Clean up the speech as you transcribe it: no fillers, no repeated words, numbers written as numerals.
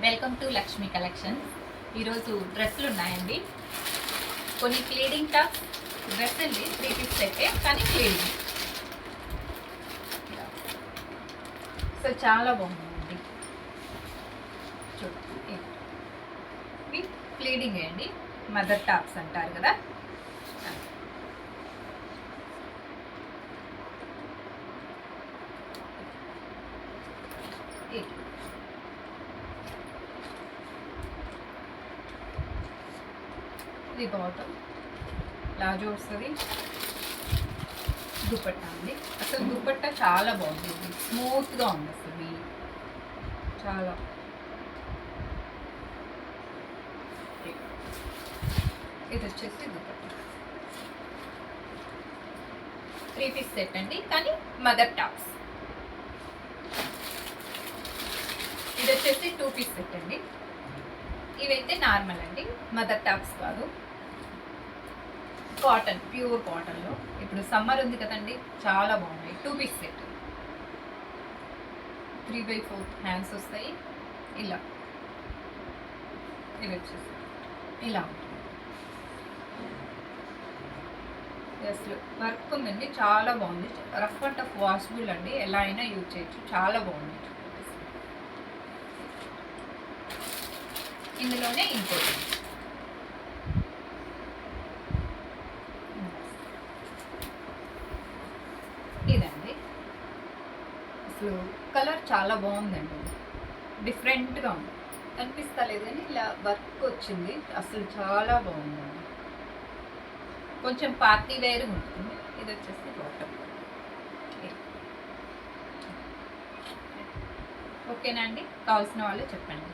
Welcome to Lakshmi collections. ఈరోజు డ్రెస్సులు ఉన్నాయండి. కొన్ని ప్లీడింగ్ టాప్స్ డ్రెస్ అండి, 3 పీస్ అయితే కానీ ప్లీడింగ్. సో చాలా బాగుందండి. చూడండి, ఇవి ప్లీడింగ్ అండి, మదర్ టాప్స్ అంటారు కదా. ఇది బాటమ్ లాజో వస్తుంది. దుపట్టా అండి, అసలు దుపట్టా చాలా బాగుంది, స్మూత్గా ఉంది అసలు చాలా. ఇది వచ్చేసి దుపట్టా 3 పీస్ సెట్ అండి, కానీ మదర్ టాప్స్. ఇది వచ్చేసి 2 పీస్ సెట్ అండి. ఇవైతే నార్మల్ అండి, మదర్ టాప్స్ కాదు. కాటన్, ప్యూర్ కాటన్లో. ఇప్పుడు సమ్మర్ ఉంది కదండి, చాలా బాగున్నాయి. 2 పీస్ సెట్, 3/4 హ్యాండ్స్ వస్తాయి. ఇలా ఇవి వచ్చేసి ఇలా అసలు వర్క్ ఉందండి, చాలా బాగుంది. రఫ్ అండ్ టఫ్ వాషబుల్ అండి, ఎలా అయినా యూజ్ చేయొచ్చు, చాలా బాగుంది. ఇందులోనే ఇంకోటి ఇదండి. అసలు కలర్ చాలా బాగుందండి, డిఫరెంట్గా ఉంది. కనిపిస్తలేదు కానీ ఇలా వర్క్ వచ్చింది, అసలు చాలా బాగుందండి. కొంచెం పార్టీ వేర్ ఉంటుంది. ఇది వచ్చేసి బాటమ్. ఓకేనా అండి, కావాల్సిన వాళ్ళు చెప్పండి.